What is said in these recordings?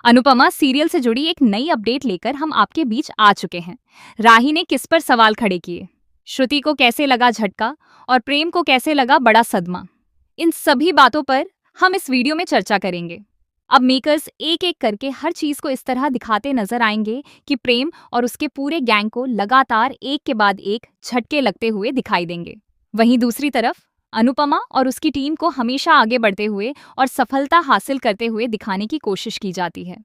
Anupama serial से जुड़ी एक नई अपडेट लेकर हम आपके बीच आ चुके हैं। राही ने किस पर सवाल खड़े किए, श्रुति को कैसे लगा झटका और प्रेम को कैसे लगा बड़ा सदमा, इन सभी बातों पर हम इस वीडियो में चर्चा करेंगे। अब मेकर्स एक एक करके हर चीज को इस तरह दिखाते नजर आएंगे कि प्रेम और उसके पूरे गैंग को लगातार एक के बाद एक झटके लगते हुए दिखाई देंगे। वहीं दूसरी तरफ अनुपमा और उसकी टीम को हमेशा आगे बढ़ते हुए और सफलता हासिल करते हुए दिखाने की कोशिश की जाती है।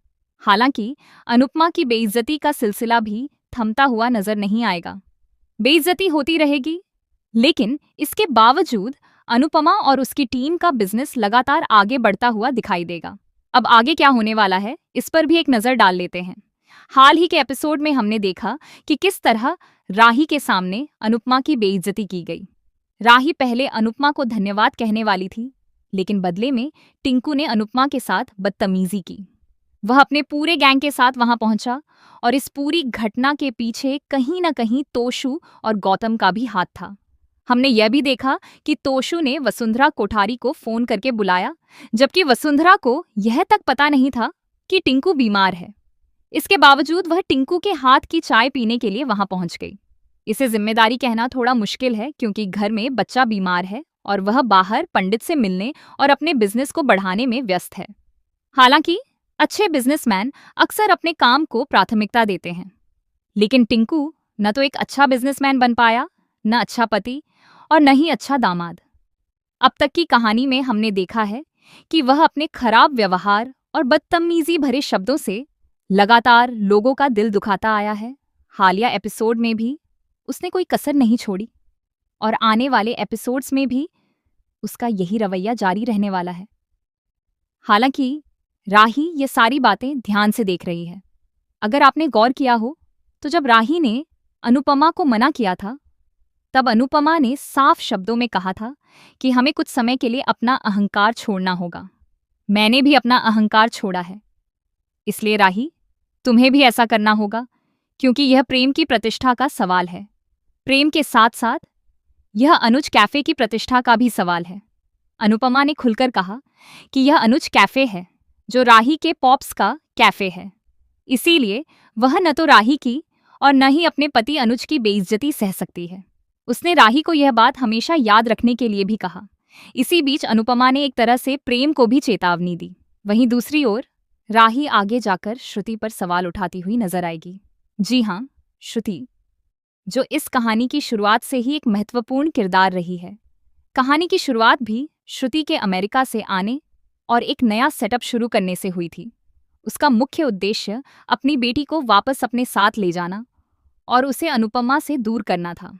हालांकि अनुपमा की बेइज्जती का सिलसिला भी थमता हुआ नजर नहीं आएगा। बेइज्जती होती रहेगी, लेकिन इसके बावजूद अनुपमा और उसकी टीम का बिजनेस लगातार आगे बढ़ता हुआ दिखाई देगा। अब आगे क्या होने वाला है, इस पर भी एक नजर डाल लेते हैं। हाल ही के एपिसोड में हमने देखा कि किस तरह राही के सामने अनुपमा की बेइज्जती की गई। राही पहले अनुपमा को धन्यवाद कहने वाली थी, लेकिन बदले में टिंकू ने अनुपमा के साथ बदतमीजी की। वह अपने पूरे गैंग के साथ वहां पहुंचा और इस पूरी घटना के पीछे कहीं न कहीं तोशु और गौतम का भी हाथ था। हमने यह भी देखा कि तोशु ने वसुंधरा कोठारी को फोन करके बुलाया, जबकि वसुंधरा को यह तक पता नहीं था कि टिंकू बीमार है। इसके बावजूद वह टिंकू के हाथ की चाय पीने के लिए वहां पहुंच गई। इसे जिम्मेदारी कहना थोड़ा मुश्किल है, क्योंकि घर में बच्चा बीमार है और वह बाहर पंडित से मिलने और अपने बिजनेस को बढ़ाने में व्यस्त है। हालांकि अच्छे बिजनेसमैन अक्सर अपने काम को प्राथमिकता देते हैं, लेकिन टिंकू न तो एक अच्छा बिजनेसमैन बन पाया, न अच्छा पति और न ही अच्छा दामाद। अब तक की कहानी में हमने देखा है कि वह अपने खराब व्यवहार और बदतमीजी भरे शब्दों से लगातार लोगों का दिल दुखाता आया है। हालिया एपिसोड में भी उसने कोई कसर नहीं छोड़ी और आने वाले एपिसोड्स में भी उसका यही रवैया जारी रहने वाला है। हालांकि राही ये सारी बातें ध्यान से देख रही है। अगर आपने गौर किया हो तो जब राही ने अनुपमा को मना किया था, तब अनुपमा ने साफ शब्दों में कहा था कि हमें कुछ समय के लिए अपना अहंकार छोड़ना होगा। मैंने भी अपना अहंकार छोड़ा है, इसलिए राही तुम्हें भी ऐसा करना होगा, क्योंकि यह प्रेम की प्रतिष्ठा का सवाल है। प्रेम के साथ साथ यह अनुज कैफे की प्रतिष्ठा का भी सवाल है। अनुपमा ने खुलकर कहा कि यह अनुज कैफे है, जो राही के पॉप्स का कैफे है। इसीलिए वह न तो राही की और न ही अपने पति अनुज की बेइज्जती सह सकती है। उसने राही को यह बात हमेशा याद रखने के लिए भी कहा। इसी बीच अनुपमा ने एक तरह से प्रेम को भी चेतावनी दी। वहीं दूसरी ओर राही आगे जाकर श्रुति पर सवाल उठाती हुई नजर आएगी। जी हाँ, श्रुति, जो इस कहानी की शुरुआत से ही एक महत्वपूर्ण किरदार रही है। कहानी की शुरुआत भी श्रुति के अमेरिका से आने और एक नया सेटअप शुरू करने से हुई थी। उसका मुख्य उद्देश्य अपनी बेटी को वापस अपने साथ ले जाना और उसे अनुपमा से दूर करना था।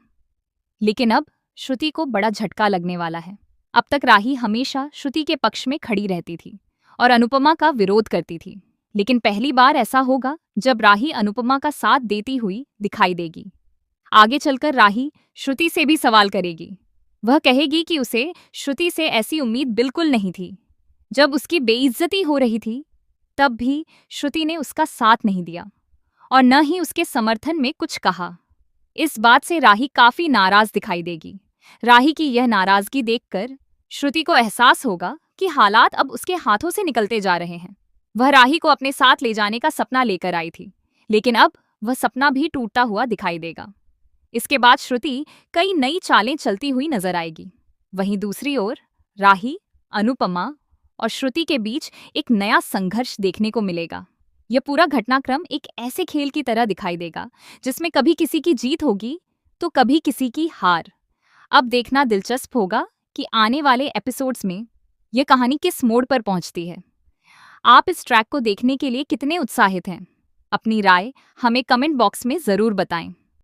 लेकिन अब श्रुति को बड़ा झटका लगने वाला है। अब तक राही हमेशा श्रुति के पक्ष में खड़ी रहती थी और अनुपमा का विरोध करती थी, लेकिन पहली बार ऐसा होगा जब राही अनुपमा का साथ देती हुई दिखाई देगी। आगे चलकर राही श्रुति से भी सवाल करेगी। वह कहेगी कि उसे श्रुति से ऐसी उम्मीद बिल्कुल नहीं थी। जब उसकी बेइज्जती हो रही थी, तब भी श्रुति ने उसका साथ नहीं दिया और न ही उसके समर्थन में कुछ कहा। इस बात से राही काफी नाराज दिखाई देगी। राही की यह नाराजगी देखकर श्रुति को एहसास होगा कि हालात अब उसके हाथों से निकलते जा रहे हैं। वह राही को अपने साथ ले जाने का सपना लेकर आई थी, लेकिन अब वह सपना भी टूटता हुआ दिखाई देगा। इसके बाद श्रुति कई नई चालें चलती हुई नजर आएगी। वहीं दूसरी ओर राही, अनुपमा और श्रुति के बीच एक नया संघर्ष देखने को मिलेगा। यह पूरा घटनाक्रम एक ऐसे खेल की तरह दिखाई देगा जिसमें कभी किसी की जीत होगी तो कभी किसी की हार। अब देखना दिलचस्प होगा कि आने वाले एपिसोड्स में यह कहानी किस मोड़ पर पहुंचती है। आप इस ट्रैक को देखने के लिए कितने उत्साहित हैं? अपनी राय हमें कमेंट बॉक्स में जरूर बताएं।